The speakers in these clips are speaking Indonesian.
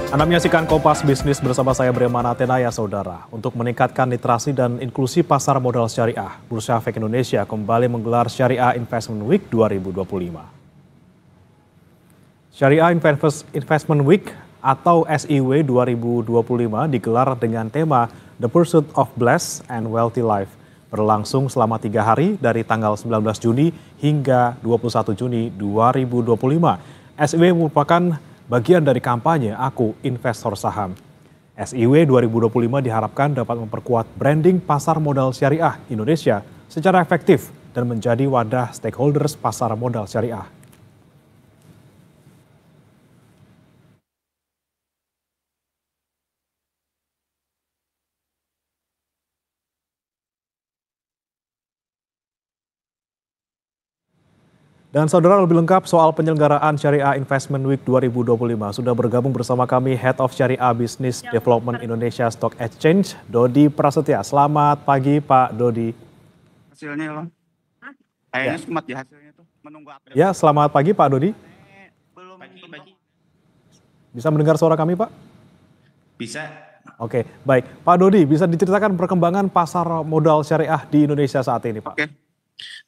Anda menyaksikan Kompas Bisnis bersama saya Bremana Tenaya, saudara. Untuk meningkatkan literasi dan inklusi pasar modal syariah, Bursa Efek Indonesia kembali menggelar Syariah Investment Week 2025. Syariah Investment Week atau SIW 2025 digelar dengan tema The Pursuit of Blessed and Wealthy Life. Berlangsung selama 3 hari dari tanggal 19 Juni hingga 21 Juni 2025. SIW merupakan bagian dari kampanye Aku Investor Saham. SIW 2025 diharapkan dapat memperkuat branding pasar modal syariah Indonesia secara efektif dan menjadi wadah stakeholders pasar modal syariah. Dan saudara, lebih lengkap soal penyelenggaraan Syariah Investment Week 2025 sudah bergabung bersama kami Head of Syariah Business Development Indonesia Stock Exchange, Dodi Prasetya. Selamat pagi Pak Dodi. Hasilnya loh. Kayaknya semat ya hasilnya tuh. Menunggu update. Ya, selamat pagi Pak Dodi. Belum pagi. Bisa mendengar suara kami Pak? Bisa. Oke, baik. Pak Dodi, bisa diceritakan perkembangan pasar modal syariah di Indonesia saat ini Pak? Oke.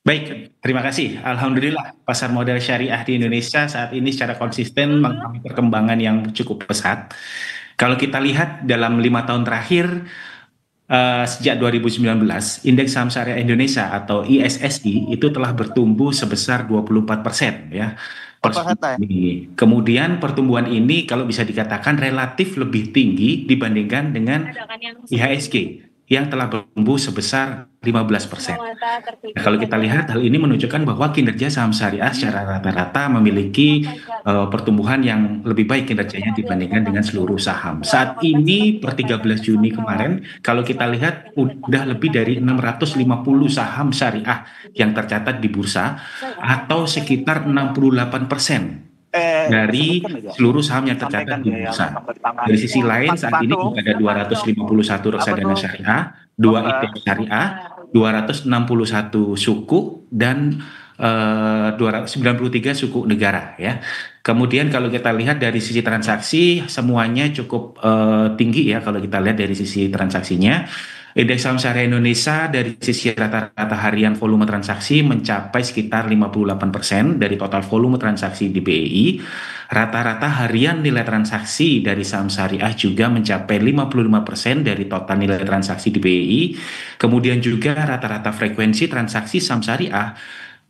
Baik, terima kasih. Alhamdulillah pasar modal syariah di Indonesia saat ini secara konsisten mengalami perkembangan yang cukup pesat. Kalau kita lihat dalam 5 tahun terakhir, sejak 2019, indeks saham syariah Indonesia atau ISSI itu telah bertumbuh sebesar 24% ya. Kemudian pertumbuhan ini kalau bisa dikatakan relatif lebih tinggi dibandingkan dengan IHSG yang telah bertumbuh sebesar 15%. Nah, kalau kita lihat hal ini menunjukkan bahwa kinerja saham syariah secara rata-rata memiliki pertumbuhan yang lebih baik kinerjanya dibandingkan dengan seluruh saham. Saat ini per 13 Juni kemarin, kalau kita lihat udah lebih dari 650 saham syariah yang tercatat di bursa atau sekitar 68% dari seluruh saham yang tercatat di bursa. Dari sisi lain saat ini juga ada 251 reksadana syariah, 2 ETF syariah, 261 suku dan 293 suku negara ya. Kemudian kalau kita lihat dari sisi transaksi semuanya cukup tinggi ya kalau kita lihat dari sisi transaksinya. Indeks saham syariah Indonesia dari sisi rata-rata harian volume transaksi mencapai sekitar 58% dari total volume transaksi di BEI. Rata-rata harian nilai transaksi dari saham syariah juga mencapai 55% dari total nilai transaksi di BEI. Kemudian juga rata-rata frekuensi transaksi saham syariah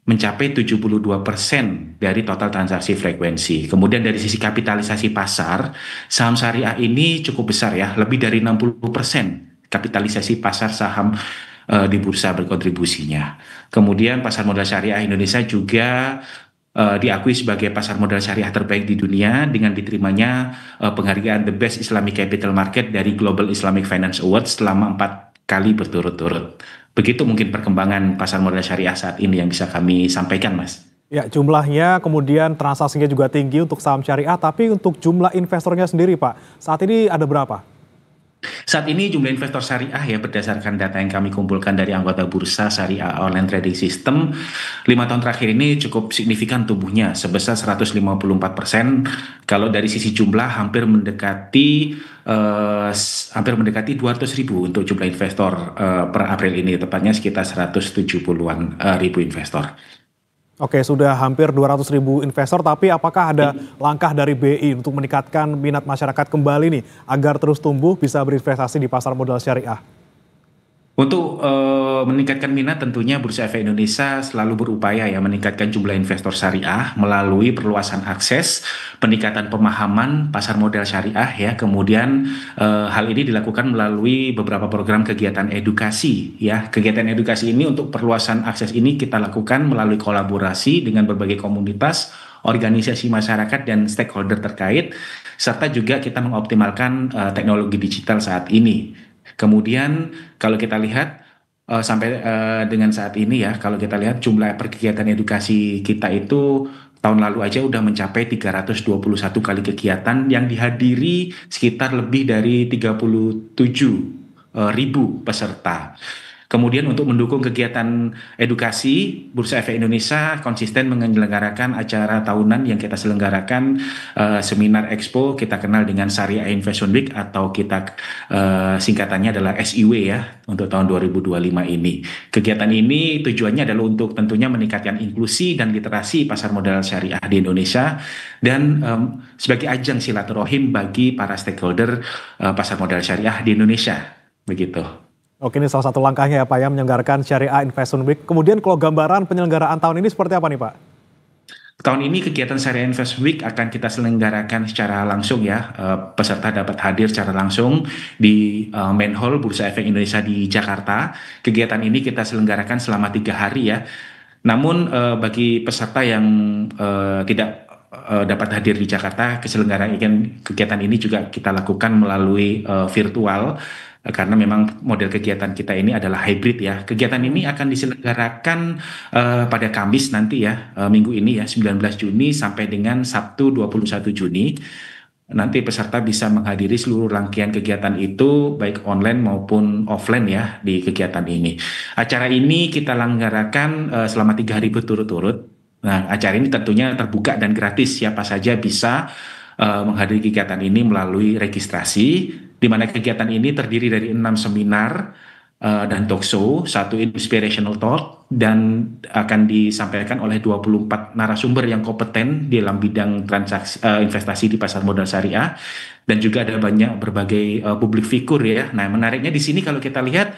mencapai 72% dari total transaksi frekuensi. Kemudian dari sisi kapitalisasi pasar, saham syariah ini cukup besar ya, lebih dari 60% kapitalisasi pasar saham di bursa berkontribusinya. Kemudian pasar modal syariah Indonesia juga diakui sebagai pasar modal syariah terbaik di dunia dengan diterimanya penghargaan The Best Islamic Capital Market dari Global Islamic Finance Awards selama 4 kali berturut-turut. Begitu mungkin perkembangan pasar modal syariah saat ini yang bisa kami sampaikan, Mas. Ya, jumlahnya kemudian transaksinya juga tinggi untuk saham syariah, tapi untuk jumlah investornya sendiri Pak, saat ini ada berapa? Saat ini jumlah investor syariah ya berdasarkan data yang kami kumpulkan dari anggota bursa syariah online trading system 5 tahun terakhir ini cukup signifikan tumbuhnya sebesar 154%. Kalau dari sisi jumlah hampir mendekati 200.000 untuk jumlah investor per April ini, tepatnya sekitar 170-an ribu investor. Oke, sudah hampir 200.000 investor, tapi apakah ada langkah dari BI untuk meningkatkan minat masyarakat kembali nih, agar terus tumbuh bisa berinvestasi di pasar modal syariah? Untuk meningkatkan minat tentunya Bursa Efek Indonesia selalu berupaya ya meningkatkan jumlah investor syariah melalui perluasan akses, peningkatan pemahaman pasar modal syariah ya. Kemudian hal ini dilakukan melalui beberapa program kegiatan edukasi ya. Kegiatan edukasi ini untuk perluasan akses ini kita lakukan melalui kolaborasi dengan berbagai komunitas, organisasi masyarakat dan stakeholder terkait, serta juga kita mengoptimalkan teknologi digital saat ini. Kemudian kalau kita lihat sampai dengan saat ini ya, kalau kita lihat jumlah kegiatan edukasi kita itu tahun lalu aja udah mencapai 321 kali kegiatan yang dihadiri sekitar lebih dari 37.000 peserta. Kemudian untuk mendukung kegiatan edukasi, Bursa Efek Indonesia konsisten menyelenggarakan acara tahunan yang kita selenggarakan, seminar expo kita kenal dengan Syariah Investment Week atau kita singkatannya adalah SIW ya untuk tahun 2025 ini. Kegiatan ini tujuannya adalah untuk tentunya meningkatkan inklusi dan literasi pasar modal syariah di Indonesia dan sebagai ajang silaturahim bagi para stakeholder pasar modal syariah di Indonesia. Begitu. Oke, ini salah satu langkahnya ya Pak ya, menyelenggarakan Syariah Investment Week. Kemudian kalau gambaran penyelenggaraan tahun ini seperti apa nih Pak? Tahun ini kegiatan Syariah Investment Week akan kita selenggarakan secara langsung ya. Peserta dapat hadir secara langsung di Main Hall Bursa Efek Indonesia di Jakarta. Kegiatan ini kita selenggarakan selama 3 hari ya. Namun bagi peserta yang tidak dapat hadir di Jakarta, keselenggaraan kegiatan ini juga kita lakukan melalui virtual. Karena memang model kegiatan kita ini adalah hybrid ya. Kegiatan ini akan diselenggarakan pada Kamis nanti ya, minggu ini ya, 19 Juni sampai dengan Sabtu 21 Juni. Nanti peserta bisa menghadiri seluruh rangkaian kegiatan itu baik online maupun offline ya di kegiatan ini. Acara ini kita lenggarakan selama 3 hari berturut-turut. Nah, acara ini tentunya terbuka dan gratis, siapa saja bisa menghadiri kegiatan ini melalui registrasi, di mana kegiatan ini terdiri dari 6 seminar dan talk show, 1 inspirational talk, dan akan disampaikan oleh 24 narasumber yang kompeten di dalam bidang transaksi investasi di pasar modal syariah, dan juga ada berbagai publik figur ya. Nah, menariknya di sini kalau kita lihat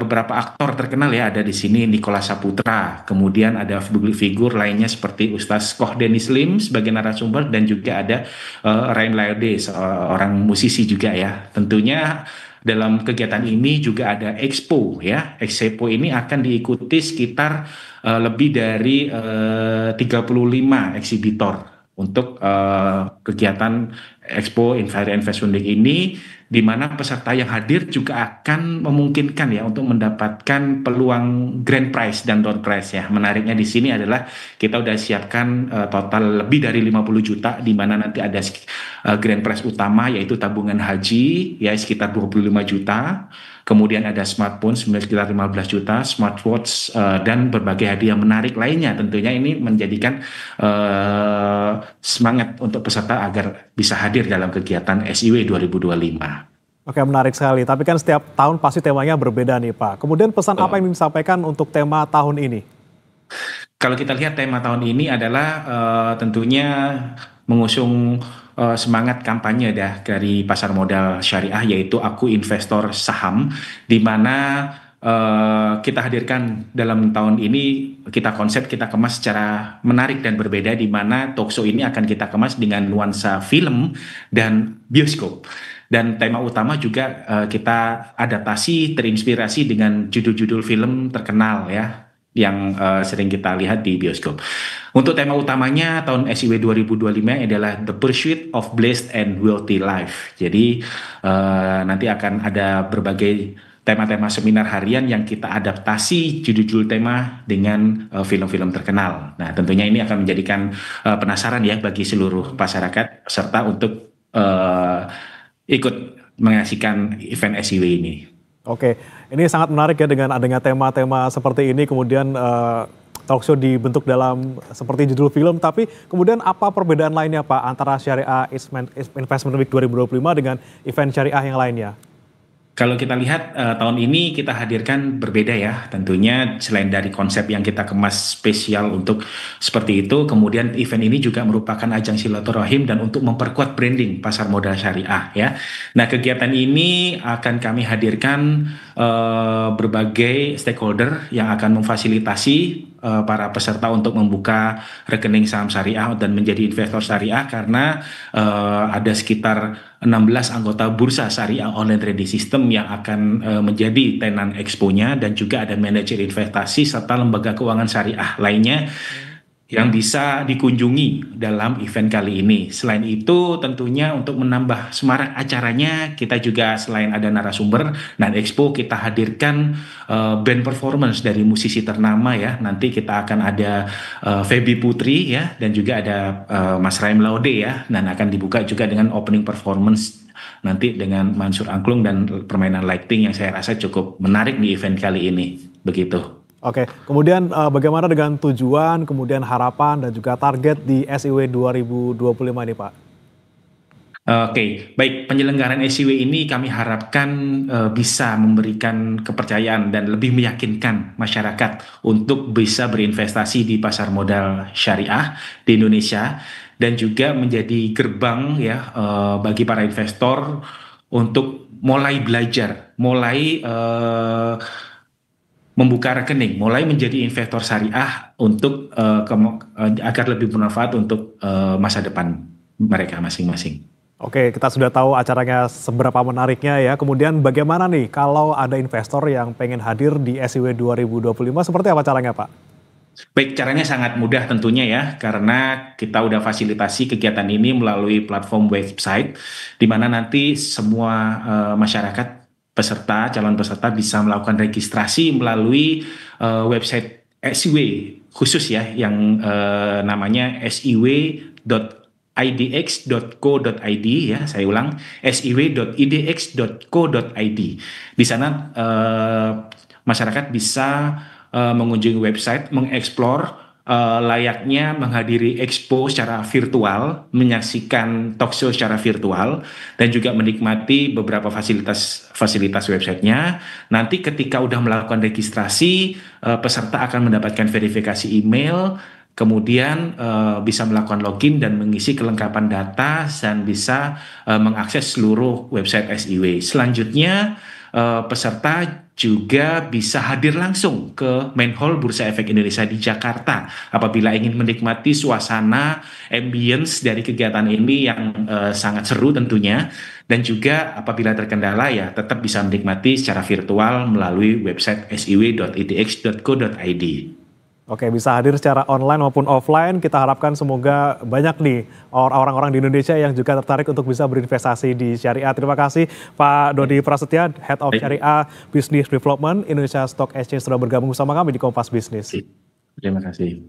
beberapa aktor terkenal ya, ada di sini Nicholas Saputra, kemudian ada publik figur lainnya seperti Ustaz Koh Dennis Lim sebagai narasumber, dan juga ada Ryan Laode, seorang musisi juga ya. Tentunya dalam kegiatan ini juga ada expo ya. Expo ini akan diikuti sekitar lebih dari 35 eksibitor untuk kegiatan Expo Investment Week ini, di mana peserta yang hadir juga akan memungkinkan ya untuk mendapatkan peluang grand prize dan door prize ya. Menariknya di sini adalah kita udah siapkan total lebih dari 50 juta, di mana nanti ada grand prize utama yaitu tabungan haji ya sekitar 25 juta. Kemudian ada smartphone sekitar 15 juta, smartwatch, dan berbagai hadiah menarik lainnya. Tentunya ini menjadikan semangat untuk peserta agar bisa hadir dalam kegiatan SIW 2025. Oke, menarik sekali. Tapi kan setiap tahun pasti temanya berbeda nih Pak. Kemudian pesan apa yang ingin disampaikan untuk tema tahun ini? Kalau kita lihat tema tahun ini adalah tentunya mengusung semangat kampanye dari pasar modal syariah, yaitu Aku Investor Saham, di mana kita hadirkan dalam tahun ini, kita kemas secara menarik dan berbeda, di mana talkshow ini akan kita kemas dengan nuansa film dan bioskop. Dan tema utama juga kita adaptasi terinspirasi dengan judul-judul film terkenal ya, yang sering kita lihat di bioskop. Untuk tema utamanya tahun SIW 2025 adalah The Pursuit of Blessed and Wealthy Life. Jadi nanti akan ada berbagai tema-tema seminar harian yang kita adaptasi judul-judul tema dengan film-film terkenal. Nah, tentunya ini akan menjadikan penasaran ya bagi seluruh masyarakat serta untuk ikut menyaksikan event SIW ini. Oke, ini sangat menarik ya dengan adanya tema-tema seperti ini, kemudian talkshow dibentuk dalam seperti judul film, tapi kemudian apa perbedaan lainnya Pak antara Syariah Investment Week 2025 dengan event syariah yang lainnya? Kalau kita lihat tahun ini kita hadirkan berbeda ya, tentunya selain dari konsep yang kita kemas spesial untuk seperti itu, kemudian event ini juga merupakan ajang silaturahim dan untuk memperkuat branding pasar modal syariah ya. Nah, kegiatan ini akan kami hadirkan berbagai stakeholder yang akan memfasilitasi para peserta untuk membuka rekening saham syariah dan menjadi investor syariah, karena ada sekitar 16 anggota bursa syariah online trading system yang akan menjadi tenan expo-nya, dan juga ada manajer investasi serta lembaga keuangan syariah lainnya yang bisa dikunjungi dalam event kali ini. Selain itu tentunya untuk menambah semarak acaranya, kita juga selain ada narasumber dan expo, kita hadirkan band performance dari musisi ternama ya. Nanti kita akan ada Feby Putri ya, dan juga ada Mas Raim Laude ya, dan akan dibuka juga dengan opening performance nanti dengan Mansur Angklung dan permainan lighting yang saya rasa cukup menarik di event kali ini. Begitu. Oke, kemudian bagaimana dengan tujuan, kemudian harapan dan juga target di SIW 2025 ini Pak? Oke, baik, penyelenggaraan SIW ini kami harapkan bisa memberikan kepercayaan dan lebih meyakinkan masyarakat untuk bisa berinvestasi di pasar modal syariah di Indonesia dan juga menjadi gerbang ya bagi para investor untuk mulai belajar, mulai membuka rekening, mulai menjadi investor syariah untuk agar lebih bermanfaat untuk masa depan mereka masing-masing. Oke, kita sudah tahu acaranya seberapa menariknya ya. Kemudian bagaimana nih kalau ada investor yang pengen hadir di SIW 2025, seperti apa caranya Pak? Baik, caranya sangat mudah tentunya ya, karena kita udah fasilitasi kegiatan ini melalui platform website, di mana nanti semua masyarakat peserta, calon peserta bisa melakukan registrasi melalui website SIW khusus ya, yang namanya siw.idx.co.id ya, saya ulang, siw.idx.co.id. Di sana masyarakat bisa mengunjungi website, mengeksplor layaknya menghadiri expo secara virtual, menyaksikan talkshow secara virtual, dan juga menikmati beberapa fasilitas websitenya. Nanti ketika udah melakukan registrasi, peserta akan mendapatkan verifikasi email, kemudian bisa melakukan login dan mengisi kelengkapan data dan bisa mengakses seluruh website SIW. Selanjutnya peserta juga bisa hadir langsung ke Main Hall Bursa Efek Indonesia di Jakarta apabila ingin menikmati suasana ambience dari kegiatan ini yang sangat seru tentunya, dan juga apabila terkendala ya tetap bisa menikmati secara virtual melalui website siw.idx.co.id. Oke, bisa hadir secara online maupun offline. Kita harapkan semoga banyak nih orang-orang di Indonesia yang juga tertarik untuk bisa berinvestasi di syariah. Terima kasih Pak Dodi Prasetya, Head of Syariah Business Development Indonesia Stock Exchange, sudah bergabung bersama kami di Kompas Bisnis. Terima kasih.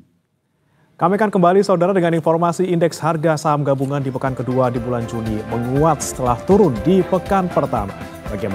Kami akan kembali saudara dengan informasi indeks harga saham gabungan di pekan kedua di bulan Juni menguat setelah turun di pekan pertama. Bagaimana